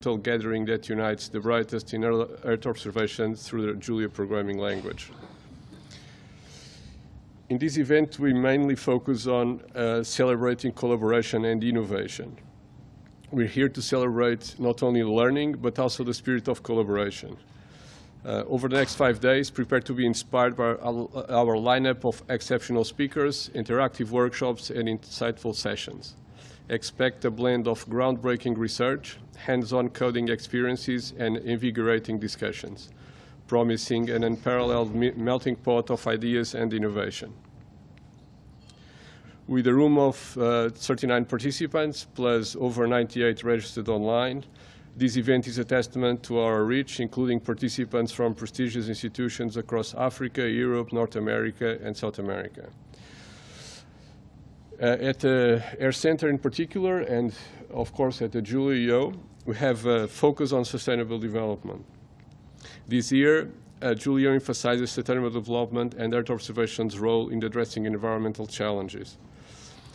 gathering that unites the brightest in Earth observation through the Julia programming language. In this event, we mainly focus on celebrating collaboration and innovation. We're here to celebrate not only learning, but also the spirit of collaboration. Over the next 5 days, prepare to be inspired by our lineup of exceptional speakers, interactive workshops, and insightful sessions. Expect a blend of groundbreaking research, hands-on coding experiences, and invigorating discussions, promising an unparalleled melting pot of ideas and innovation. With a room of 39 participants, plus over 98 registered online, this event is a testament to our reach, including participants from prestigious institutions across Africa, Europe, North America, and South America. At the Air Center in particular, and of course at the JuliaEO, we have a focus on sustainable development. This year, JuliaEO emphasizes sustainable development and Earth observation's role in addressing environmental challenges.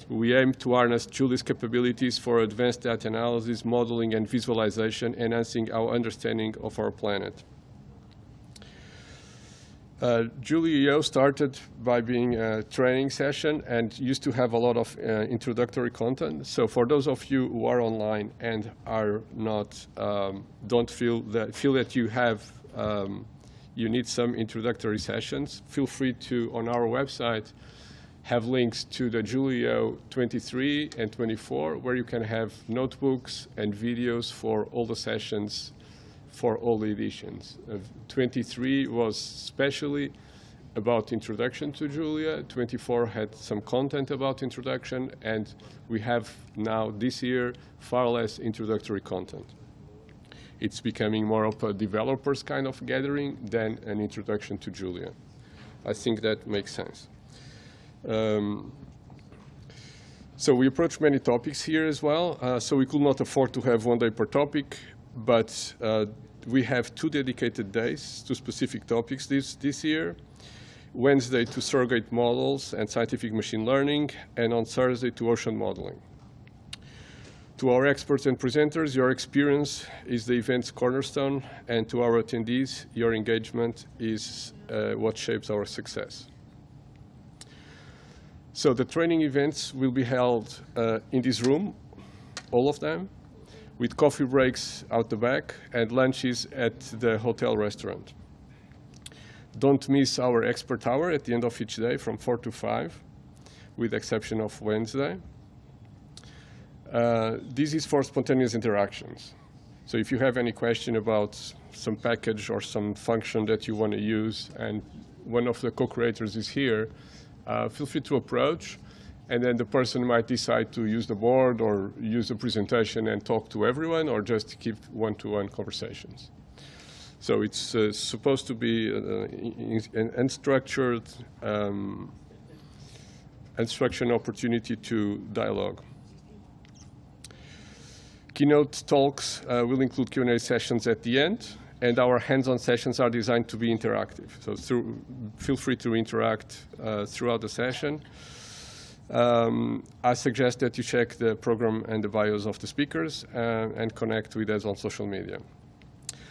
We aim to harness Julia's capabilities for advanced data analysis, modeling, and visualization, enhancing our understanding of our planet. JuliaEO started by being a training session and used to have a lot of introductory content. So for those of you who are online and are not, don't feel that you have, you need some introductory sessions, feel free to, on our website, have links to the JuliaEO 23 and 24, where you can have notebooks and videos for all the sessions for all the editions. 23 was specially about introduction to Julia. 24 had some content about introduction, and we have now, this year, far less introductory content. It's becoming more of a developers kind of gathering than an introduction to Julia. I think that makes sense. So we approach many topics here as well. So we could not afford to have 1 day per topic, but we have 2 dedicated days to specific topics this year. Wednesday to surrogate models and scientific machine learning, and on Thursday to ocean modeling. To our experts and presenters, your experience is the event's cornerstone, and to our attendees, your engagement is what shapes our success. So the training events will be held in this room, all of them, with coffee breaks out the back and lunches at the hotel restaurant. Don't miss our expert hour at the end of each day from 4 to 5, with the exception of Wednesday. This is for spontaneous interactions. So if you have any question about some package or some function that you want to use, and one of the co-creators is here, feel free to approach, and then the person might decide to use the board or use the presentation and talk to everyone, or just keep one-to-one conversations. So it's supposed to be an unstructured opportunity to dialogue. Keynote talks will include Q&A sessions at the end, and our hands-on sessions are designed to be interactive. So feel free to interact throughout the session. I suggest that you check the program and the bios of the speakers and connect with us on social media.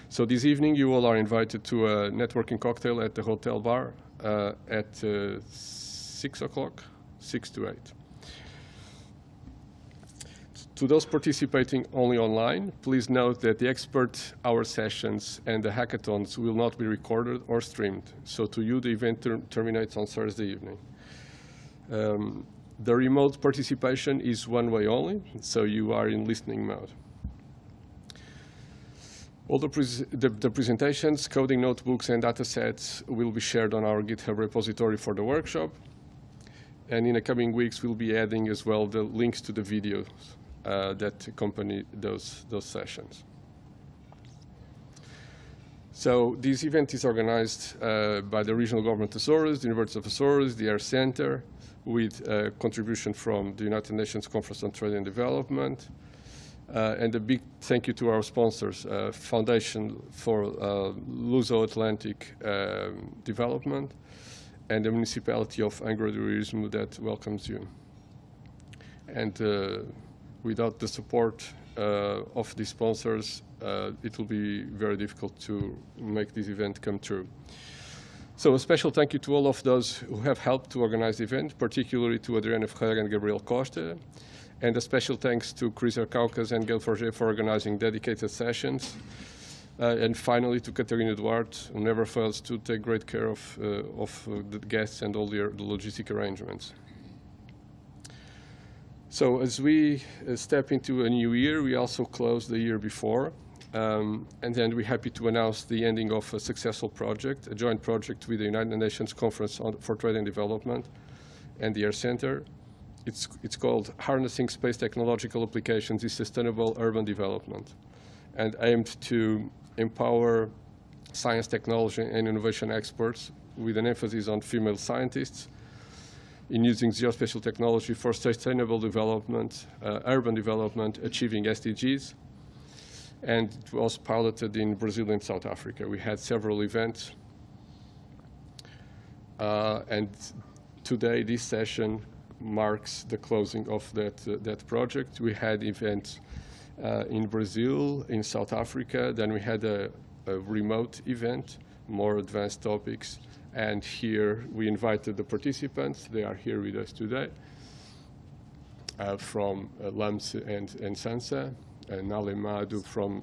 So this evening, you all are invited to a networking cocktail at the hotel bar at 6 o'clock, 6 to 8. To those participating only online, please note that the expert hour sessions and the hackathons will not be recorded or streamed. So to you, the event terminates on Thursday evening. The remote participation is one way only, so you are in listening mode. All the presentations, coding notebooks, and data sets will be shared on our GitHub repository for the workshop. And in the coming weeks, we'll be adding as well the links to the videos that accompany those sessions. So this event is organized by the Regional Government Açores, the University of Açores, the Air Center, with a contribution from the United Nations Conference on Trade and Development. And a big thank you to our sponsors, Foundation for Luso-Atlantic Development, and the Municipality of Angra do Heroísmo that welcomes you. And without the support of the sponsors, it will be very difficult to make this event come true. So a special thank you to all of those who have helped to organize the event, particularly to Adriana Ferreira and Gabriel Costa, and a special thanks to Chris Arcaucas and Gail Forget for organizing dedicated sessions. And finally, to Catarina Duarte, who never fails to take great care of the guests and all the logistic arrangements. So as we step into a new year, we also close the year before. And then we're happy to announce the ending of a successful project, a joint project with the United Nations Conference for Trade and Development and the Air Center. It's called Harnessing Space Technological Applications in Sustainable Urban Development, and aimed to empower science, technology, and innovation experts with an emphasis on female scientists in using geospatial technology for sustainable development, urban development, achieving SDGs. And it was piloted in Brazil and South Africa. We had several events. And today, this session marks the closing of that project. We had events in Brazil, in South Africa. Then we had a remote event, more advanced topics. And here we invited the participants. They are here with us today from LAMS and SANSA, Nale Madu from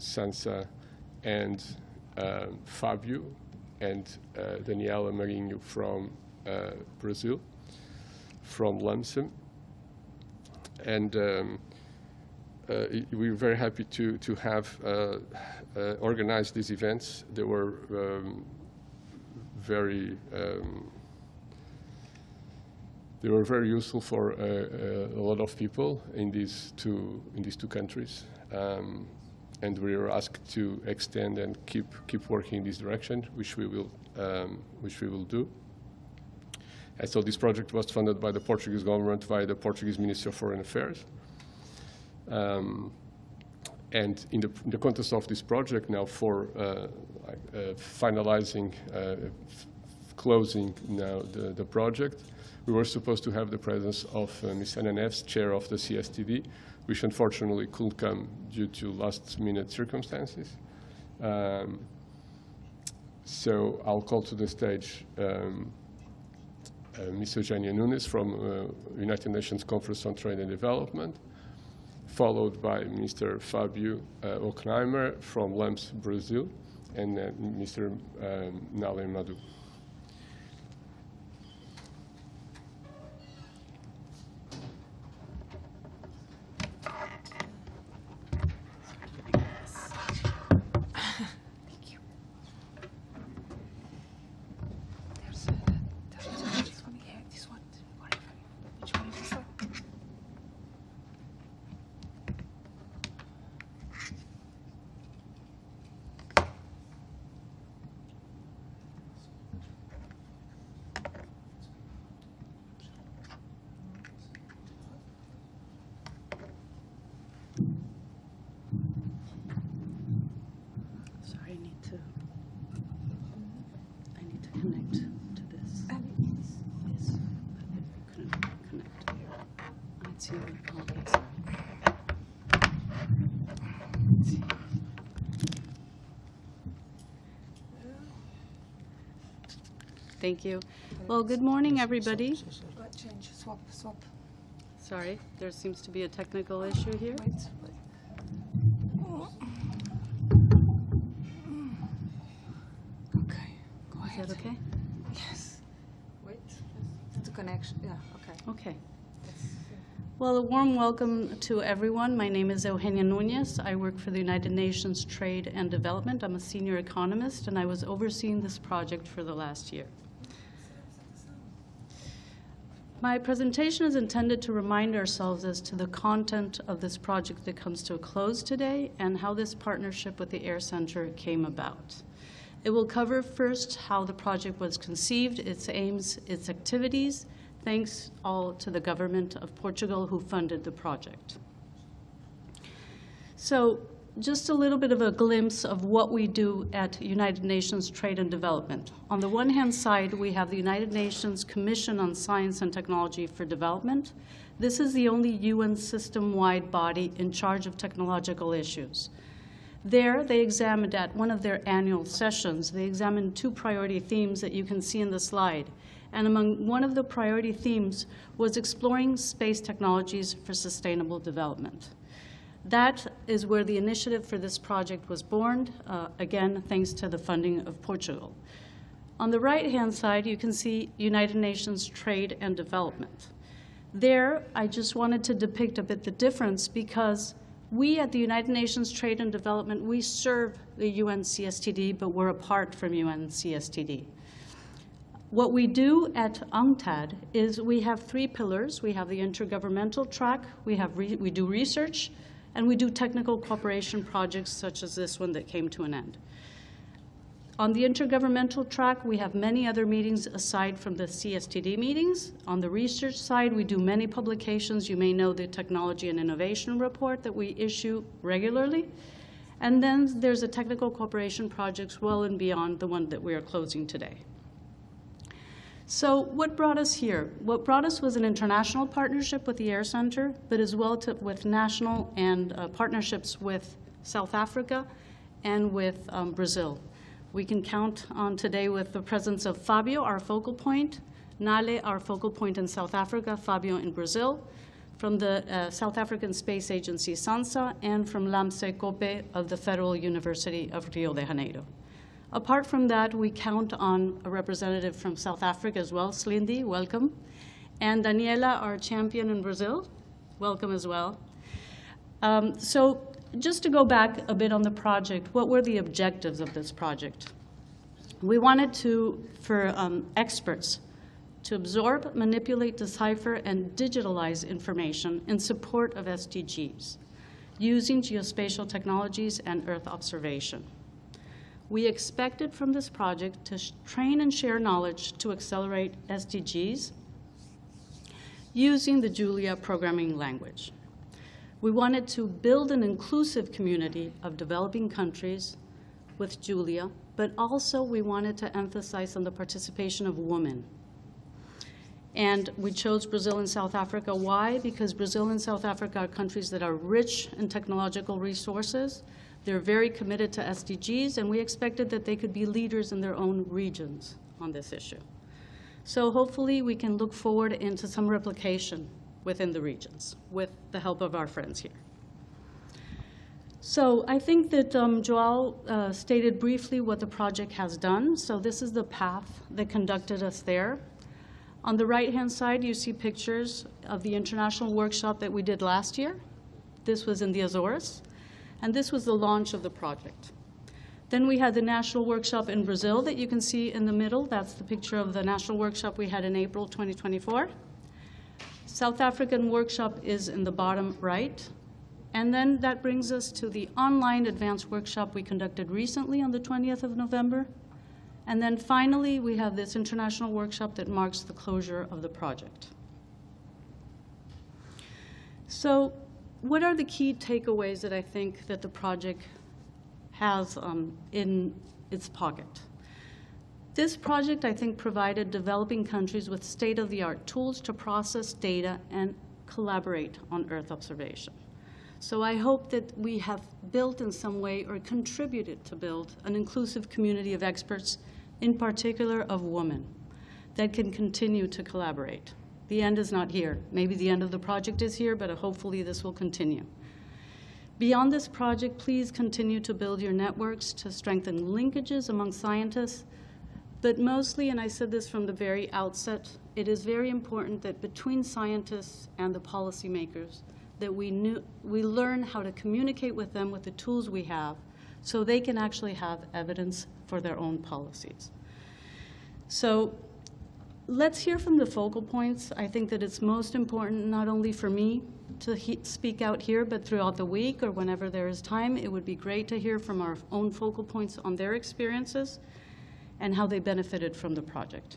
SANSA, and Fábio and Daniela Marinho from Brazil, from LAMS. And we were very happy to have organized these events. They were very useful for a lot of people in these two countries, and we were asked to extend and keep working in this direction, which we will do. And so this project was funded by the Portuguese government via the Portuguese Ministry of Foreign Affairs. And in the context of this project now, for finalizing, closing now the project, we were supposed to have the presence of Ms. Anna Neves, chair of the CSTD, which unfortunately couldn't come due to last-minute circumstances. So I'll call to the stage Ms. Eugenia Nunes from United Nations Conference on Trade and Development, followed by Mr. Fábio Ockheimer from LAMS Brazil, and Mr. Nale Madu. Thank you. Well, good morning, everybody. Change, swap. Sorry, there seems to be a technical issue here. Wait. Okay, go ahead. Is that okay? Yes. Wait. The connection. Yeah. Okay. Okay. Well, a warm welcome to everyone. My name is Eugenia Nunes. I work for the United Nations Trade and Development. I'm a senior economist, and I was overseeing this project for the last year. My presentation is intended to remind ourselves as to the content of this project that comes to a close today and how this partnership with the Air Center came about. It will cover first how the project was conceived, its aims, its activities, thanks all to the government of Portugal who funded the project. So just a little bit of a glimpse of what we do at United Nations Trade and Development. On the one hand side, we have the United Nations Commission on Science and Technology for Development. This is the only UN system-wide body in charge of technological issues. There, they examined at one of their annual sessions, they examined 2 priority themes that you can see in the slide. And among one of the priority themes was exploring space technologies for sustainable development. That is where the initiative for this project was born, again, thanks to the funding of Portugal. On the right-hand side, you can see United Nations Trade and Development. There, I just wanted to depict a bit the difference because we at the United Nations Trade and Development, we serve the UN CSTD, but we're apart from UN CSTD. What we do at UNCTAD is we have 3 pillars. We have the intergovernmental track, we do research, and we do technical cooperation projects such as this one that came to an end. On the intergovernmental track, we have many other meetings aside from the CSTD meetings. On the research side, we do many publications. You may know the Technology and Innovation Report that we issue regularly. And then there's a technical cooperation projects well and beyond the one that we are closing today. So what brought us here? What brought us was an international partnership with the Air Center, but as well with national and partnerships with South Africa and with Brazil. We can count on today with the presence of Fabio, our focal point, Nale, our focal point in South Africa, Fabio in Brazil, from the South African Space Agency SANSA, and from Lamse Kope of the Federal University of Rio de Janeiro. Apart from that, we count on a representative from South Africa as well, Slindi, welcome, and Daniela, our champion in Brazil, welcome as well. So just to go back a bit on the project, what were the objectives of this project? We wanted for experts to absorb, manipulate, decipher, and digitalize information in support of SDGs, using geospatial technologies and Earth observation. We expected from this project to train and share knowledge to accelerate SDGs using the Julia programming language. We wanted to build an inclusive community of developing countries with Julia, but also we wanted to emphasize on the participation of women. And we chose Brazil and South Africa. Why? Because Brazil and South Africa are countries that are rich in technological resources. They're very committed to SDGs, and we expected that they could be leaders in their own regions on this issue. So hopefully we can look forward into some replication within the regions with the help of our friends here. So I think that Joao stated briefly what the project has done. So this is the path that conducted us there. On the right-hand side, you see pictures of the international workshop that we did last year. This was in the Azores. And this was the launch of the project. Then we had the national workshop in Brazil that you can see in the middle. That's the picture of the national workshop we had in April 2024. South African workshop is in the bottom right. And then that brings us to the online advanced workshop we conducted recently on the 20th of November. And then finally, we have this international workshop that marks the closure of the project. So what are the key takeaways that I think that the project has in its pocket? This project, I think, provided developing countries with state-of-the-art tools to process data and collaborate on Earth observation. So I hope that we have built in some way or contributed to build an inclusive community of experts, in particular of women, that can continue to collaborate. The end is not here. Maybe the end of the project is here, but hopefully this will continue. Beyond this project, please continue to build your networks to strengthen linkages among scientists. But mostly, and I said this from the very outset, it is very important that between scientists and the policymakers, that we learn how to communicate with them with the tools we have so they can actually have evidence for their own policies. So let's hear from the focal points. I think that it's most important not only for me to speak out here, but throughout the week or whenever there is time, it would be great to hear from our own focal points on their experiences and how they benefited from the project.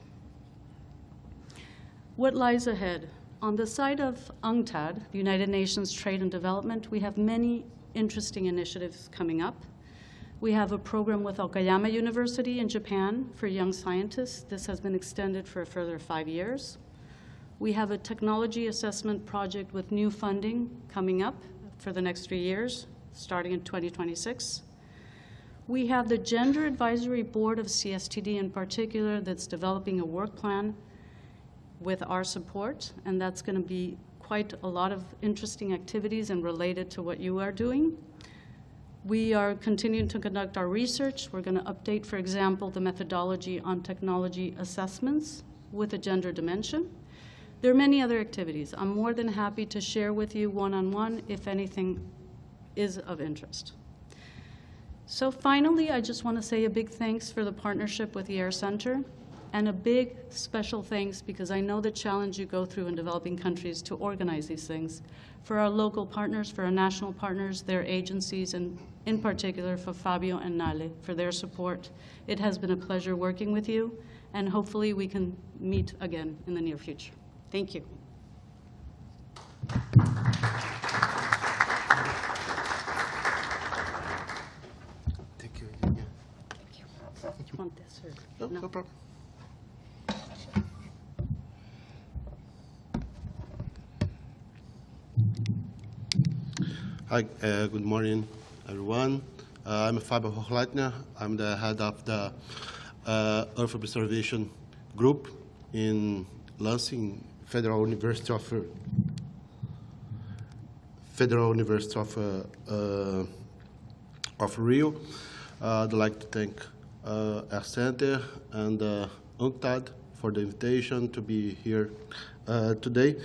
What lies ahead? On the side of UNCTAD, the United Nations Trade and Development, we have many interesting initiatives coming up. We have a program with Okayama University in Japan for young scientists. This has been extended for a further 5 years. We have a technology assessment project with new funding coming up for the next 3 years, starting in 2026. We have the Gender Advisory Board of CSTD in particular that's developing a work plan with our support, and that's going to be quite a lot of interesting activities and related to what you are doing. We are continuing to conduct our research. We're going to update, for example, the methodology on technology assessments with a gender dimension. There are many other activities. I'm more than happy to share with you one-on-one if anything is of interest. So finally, I just want to say a big thanks for the partnership with the Air Center, and a big special thanks, because I know the challenge you go through in developing countries to organize these things, for our local partners, for our national partners, their agencies, and in particular for Fabio and Nale for their support. It has been a pleasure working with you, and hopefully we can meet again in the near future. Thank you. Thank you. Yeah. Thank you. Did you want this or No problem. Hi, good morning, everyone. I'm Fabio Hochleitner. I'm the head of the Earth Observation Group in Lansing, Federal University of Rio. I'd like to thank Air Center and UNCTAD for the invitation to be here today.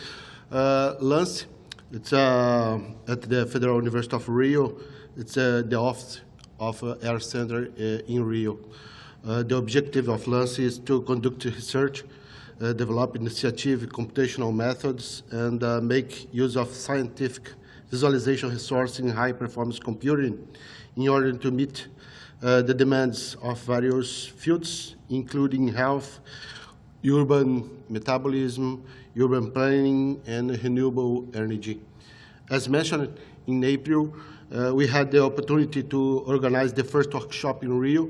Lansing, it's at the Federal University of Rio. It's the office of Air Center in Rio. The objective of Lansing is to conduct research, develop initiative, computational methods, and make use of scientific visualization resources in high-performance computing in order to meet the demands of various fields, including health, urban metabolism, urban planning, and renewable energy. As mentioned in April, we had the opportunity to organize the first workshop in Rio.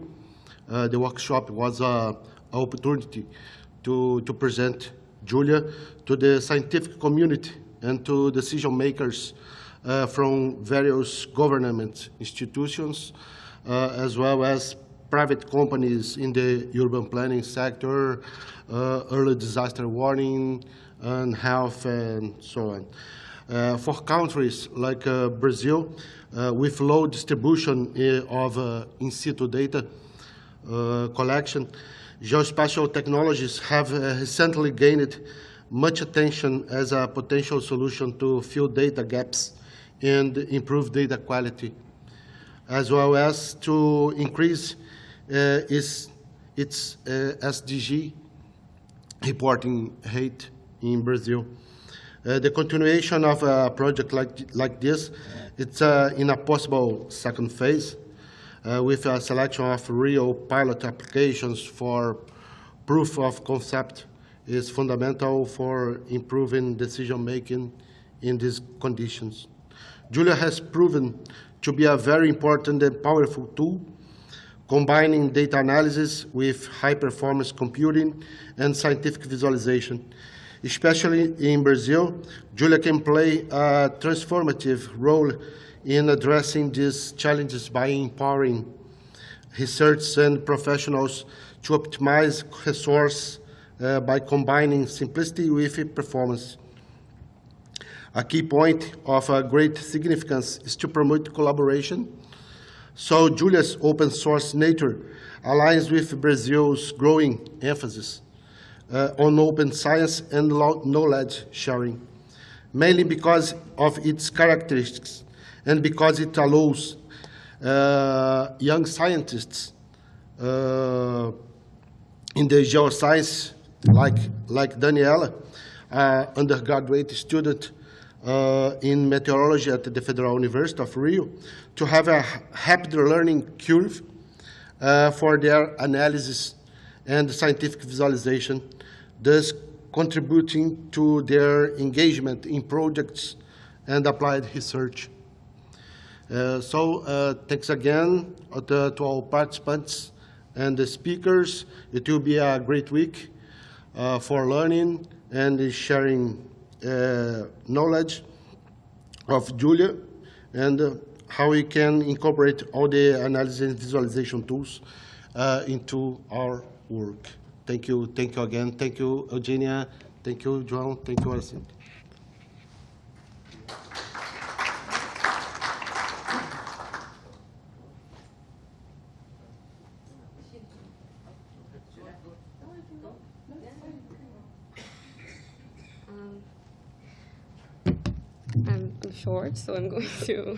The workshop was an opportunity to present Julia to the scientific community and to decision makers from various government institutions, as well as private companies in the urban planning sector, early disaster warning, and health, and so on. For countries like Brazil, with low distribution of in situ data collection, geospatial technologies have recently gained much attention as a potential solution to fill data gaps and improve data quality, as well as to increase its SDG reporting rate in Brazil. The continuation of a project like this, it's in a possible second phase with a selection of real pilot applications for proof of concept is fundamental for improving decision-making in these conditions. Julia has proven to be a very important and powerful tool, combining data analysis with high-performance computing and scientific visualization. Especially in Brazil, Julia can play a transformative role in addressing these challenges by empowering researchers and professionals to optimize resource by combining simplicity with performance. A key point of great significance is to promote collaboration. So Julia's open source nature aligns with Brazil's growing emphasis on open science and knowledge sharing, mainly because of its characteristics and because it allows young scientists in the geoscience, like Daniela, undergraduate student in meteorology at the Federal University of Rio, to have a rapid learning curve for their analysis and scientific visualization, thus contributing to their engagement in projects and applied research. Thanks again to all participants and the speakers. It will be a great week for learning and sharing knowledge of Julia and how we can incorporate all the analysis and visualization tools into our work. Thank you again. Thank you, Eugenia. Thank you, João. Thank you, Alison. I'm short, so I'm going to.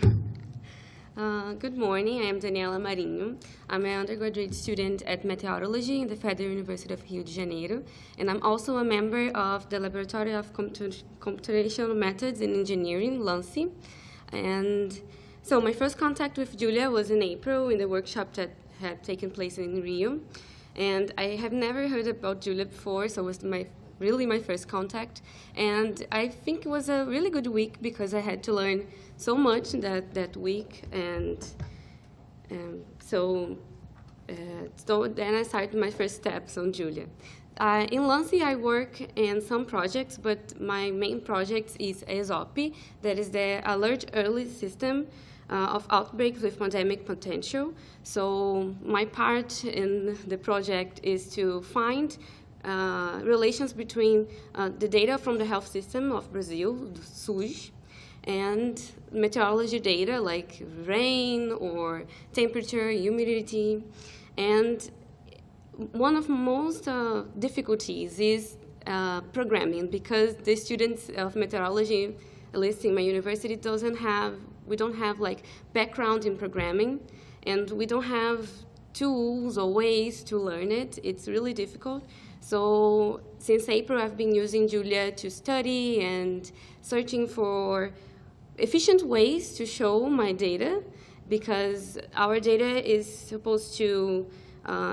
Good morning, I am Daniela Marinho. I'm an undergraduate student at Meteorology in the Federal University of Rio de Janeiro, and I'm also a member of the Laboratory of Computational Methods in Engineering, LANCE. And so my first contact with Julia was in April in the workshop that had taken place in Rio. And I have never heard about Julia before, so it was really my first contact. And I think it was a really good week because I had to learn so much that week. And so then I started my first steps on Julia. In LANCE, I work in some projects, but my main project is Apoie, that is the Alert Early System of outbreaks with pandemic potential. So my part in the project is to find relations between the data from the health system of Brazil, the SUS, and meteorology data like rain or temperature, humidity. And one of most difficulties is programming, because the students of meteorology, at least in my university, we don't have like background in programming, and we don't have tools or ways to learn it. It's really difficult. So since April, I've been using Julia to study and searching for efficient ways to show my data, because our data is supposed to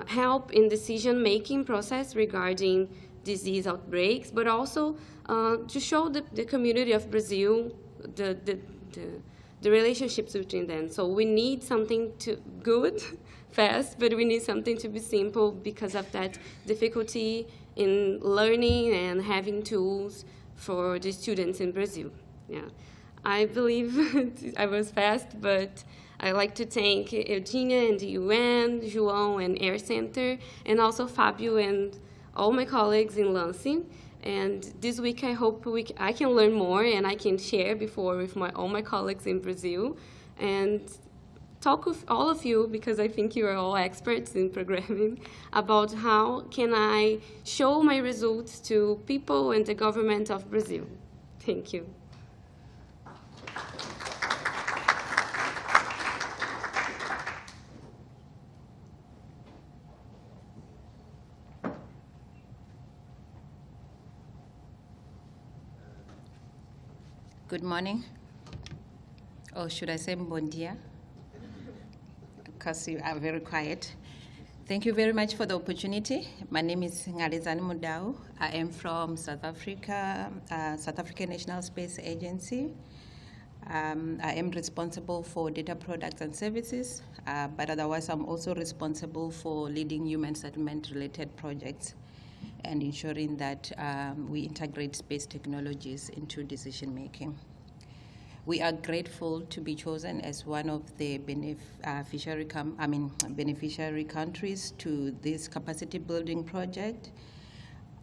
help in decision-making process regarding disease outbreaks, but also to show the community of Brazil the relationships between them. So we need something good, fast, but we need something to be simple because of that difficulty in learning and having tools for the students in Brazil. Yeah, I believe I was fast, but I'd like to thank Eugenia and the UN, João and Air Center, and also Fabio and all my colleagues in LANCE. And this week, I hope I can learn more and I can share with all my colleagues in Brazil and talk with all of you, because I think you are all experts in programming, about how can I show my results to people and the government of Brazil. Thank you. Good morning, or should I say bon dia? Because you are very quiet. Thank you very much for the opportunity. My name is Ngalizani Mudau. I am from South Africa, South African National Space Agency. I am responsible for data products and services, but otherwise I'm also responsible for leading human settlement-related projects and ensuring that we integrate space technologies into decision-making. We are grateful to be chosen as one of the beneficiary countries to this capacity-building project.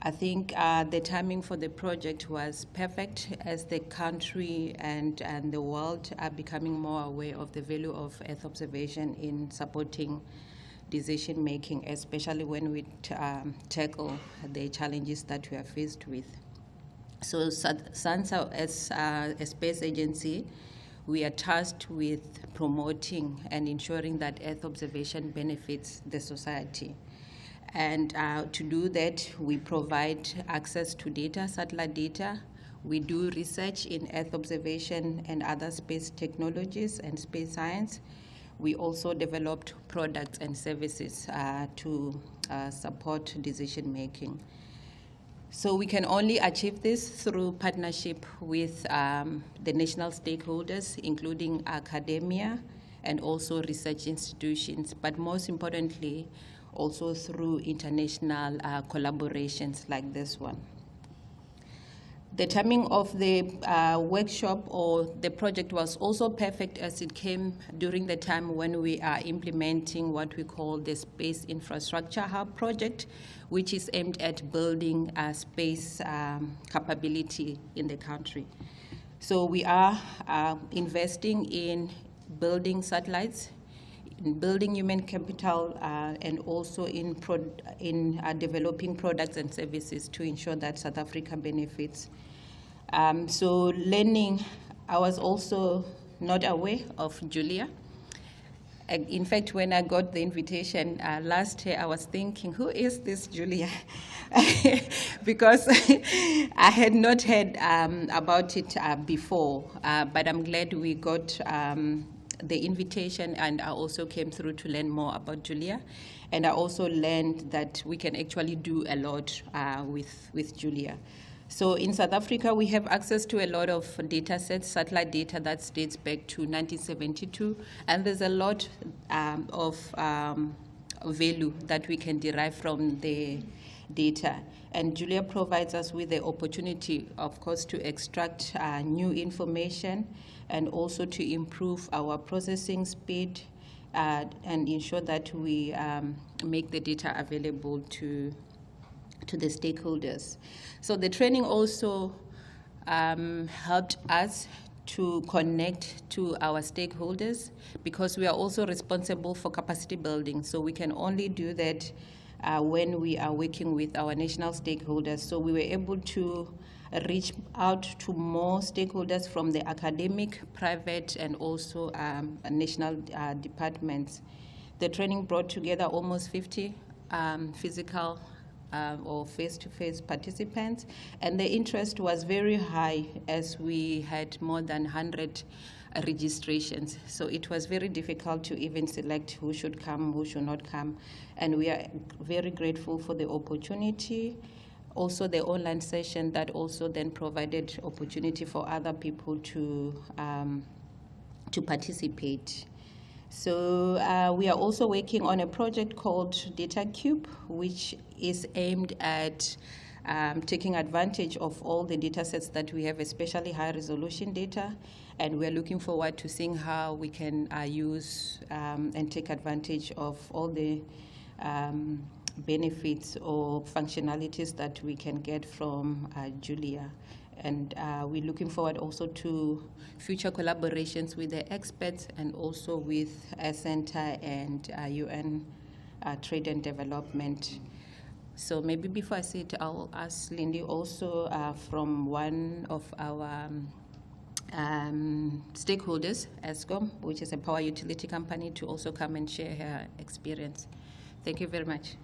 I think the timing for the project was perfect, as the country and the world are becoming more aware of the value of Earth observation in supporting decision-making, especially when we tackle the challenges that we are faced with. So SANSA, as a space agency, we are tasked with promoting and ensuring that Earth observation benefits the society. And to do that, we provide access to data, satellite data. We do research in Earth observation and other space technologies and space science. We also developed products and services to support decision-making. So we can only achieve this through partnership with the national stakeholders, including academia and also research institutions, but most importantly, also through international collaborations like this one. The timing of the workshop or the project was also perfect, as it came during the time when we are implementing what we call the Space Infrastructure Hub project, which is aimed at building a space capability in the country. So we are investing in building satellites, in building human capital, and also in developing products and services to ensure that South Africa benefits. So learning, I was also not aware of Julia. In fact, when I got the invitation last year, I was thinking, who is this Julia? Because I had not heard about it before, but I'm glad we got the invitation, and I also came through to learn more about Julia. And I also learned that we can actually do a lot with Julia. So in South Africa, we have access to a lot of data sets, satellite data that dates back to 1972, and there's a lot of value that we can derive from the data. And Julia provides us with the opportunity, of course, to extract new information and also to improve our processing speed and ensure that we make the data available to the stakeholders. So the training also helped us to connect to our stakeholders, because we are also responsible for capacity building. So we can only do that when we are working with our national stakeholders. So we were able to reach out to more stakeholders from the academic, private, and also national departments. The training brought together almost 50 physical or face-to-face participants, and the interest was very high, as we had more than 100 registrations. So it was very difficult to even select who should come, who should not come, and we are very grateful for the opportunity. Also the online session that also then provided opportunity for other people to participate. So we are also working on a project called Data Cube, which is aimed at taking advantage of all the data sets that we have, especially high resolution data. And we're looking forward to seeing how we can use and take advantage of all the benefits or functionalities that we can get from Julia. And we're looking forward also to future collaborations with the experts and also with Center and UN Trade and Development. So maybe before I say it, I'll ask Lindy also from one of our stakeholders, Eskom, which is a power utility company, to also come and share her experience. Thank you very much.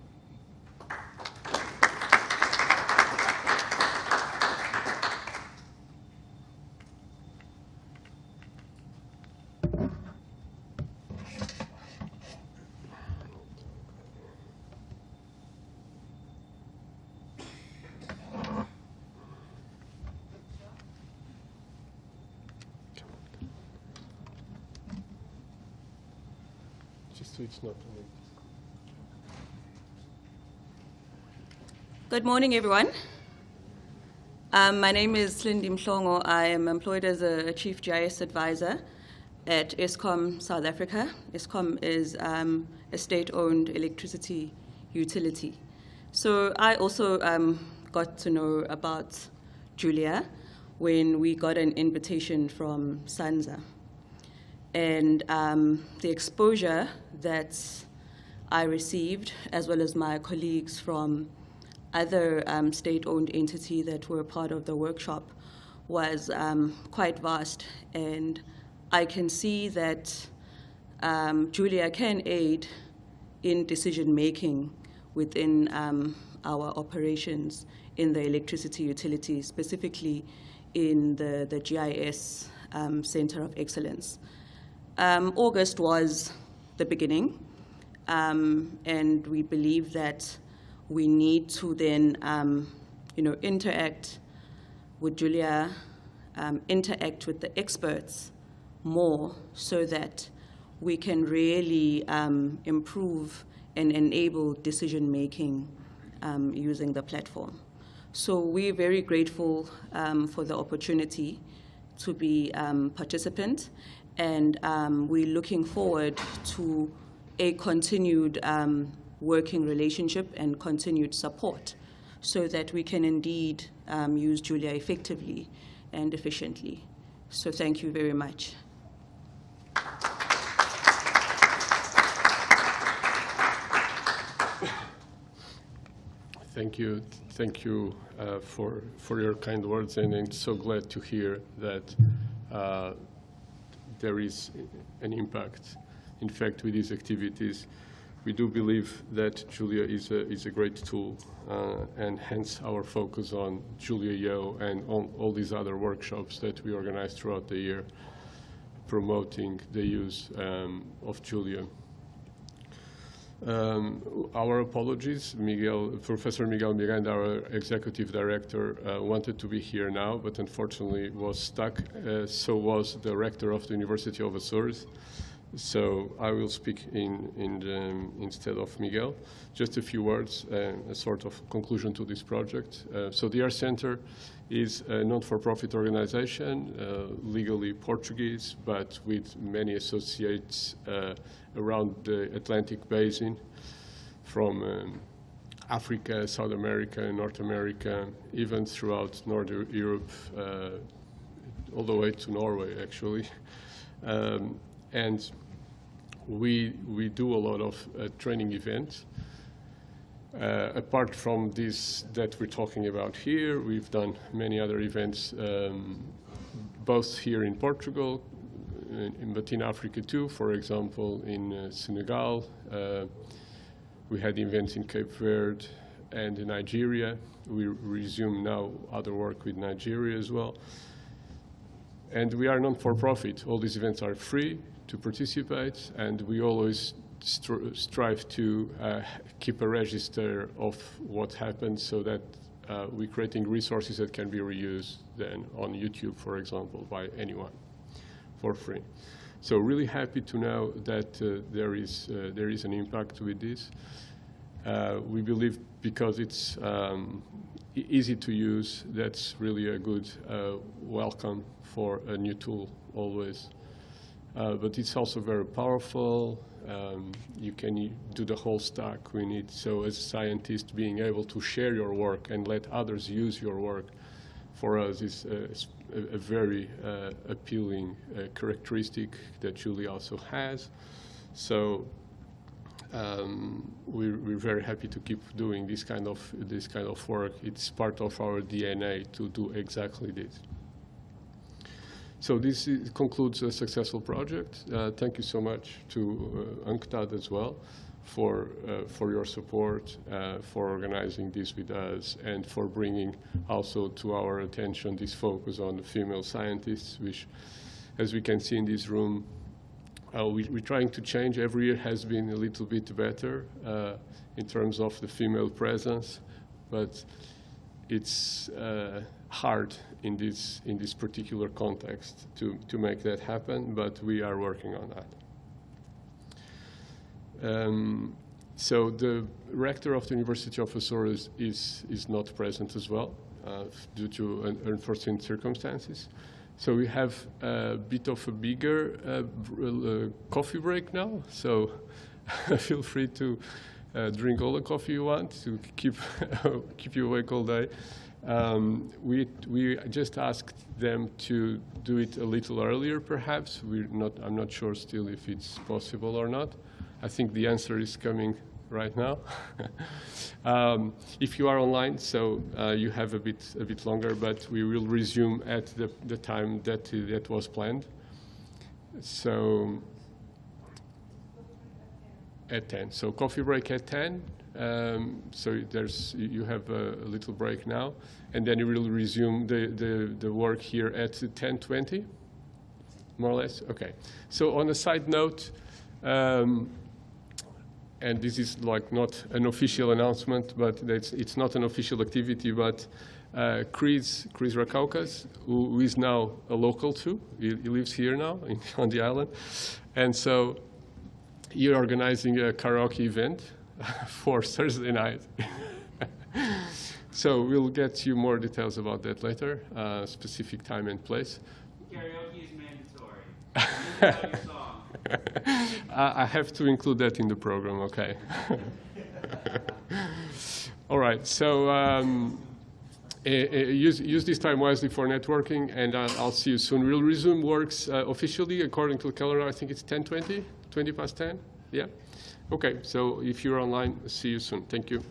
Just so it's not only. Good morning, everyone. My name is Lindy Mhlongo. I am employed as a Chief GIS Advisor at Eskom South Africa. Eskom is a state-owned electricity utility. So I also got to know about Julia when we got an invitation from SANZA. And the exposure that I received, as well as my colleagues from other state-owned entities that were part of the workshop, was quite vast. And I can see that Julia can aid in decision-making within our operations in the electricity utility, specifically in the GIS Center of Excellence. August was the beginning, and we believe that we need to then interact with Julia, interact with the experts more so that we can really improve and enable decision-making using the platform. So we're very grateful for the opportunity to be participant, and we're looking forward to a continued working relationship and continued support so that we can indeed use Julia effectively and efficiently. So thank you very much. Thank you for your kind words, and I'm so glad to hear that there is an impact. In fact, with these activities, we do believe that Julia is a great tool, and hence our focus on JuliaEO and on all these other workshops that we organize throughout the year, promoting the use of Julia. Our apologies, Professor Miguel Miranda, our executive director, wanted to be here now, but unfortunately was stuck. So was the rector of the University of Açores. So I will speak instead of Miguel. Just a few words, a sort of conclusion to this project. So the Air Center is a non-for-profit organization, legally Portuguese, but with many associates around the Atlantic Basin, from Africa, South America, North America, even throughout Northern Europe, all the way to Norway, actually. And we do a lot of training events. Apart from this that we're talking about here, we've done many other events, both here in Portugal, but in Africa too. For example, in Senegal, we had events in Cape Verde and in Nigeria. We resume now other work with Nigeria as well. And we are non-for-profit. All these events are free to participate, and we always strive to keep a register of what happens so that we're creating resources that can be reused then on YouTube, for example, by anyone for free. So really happy to know that there is an impact with this. We believe because it's easy to use, that's really a good welcome for a new tool always. But it's also very powerful. You can do the whole stack we need. So as a scientist, being able to share your work and let others use your work for us is a very appealing characteristic that Julia also has. So we're very happy to keep doing this kind of work. It's part of our DNA to do exactly this. So this concludes a successful project. Thank you so much to UNCTAD as well for your support, for organizing this with us, and for bringing also to our attention this focus on the female scientists, which, as we can see in this room, we're trying to change. Every year has been a little bit better in terms of the female presence, but it's hard in this particular context to make that happen, but we are working on that. So the rector of the University of Açores is not present as well due to unforeseen circumstances. So we have a bit of a bigger coffee break now. So feel free to drink all the coffee you want to keep you awake all day. We just asked them to do it a little earlier, perhaps. I'm not sure still if it's possible or not. I think the answer is coming right now. If you are online, so you have a bit longer, but we will resume at the time that was planned. So at 10. So coffee break at 10. So you have a little break now, and then you will resume the work here at 10:20, more or less. Okay. So on a side note, and this is like not an official announcement, but it's not an official activity, but Chris Rakaukas, who is now a local too, he lives here now on the island, and so you're organizing a karaoke event for Thursday night. So we'll get you more details about that later, specific time and place. Karaoke is mandatory. Your song. I have to include that in the program, okay. All right, so use this time wisely for networking, and I'll see you soon. We'll resume works officially according to the calendar. I think it's 10:20, 20 past 10, yeah? Okay, so if you're online, see you soon. Thank you.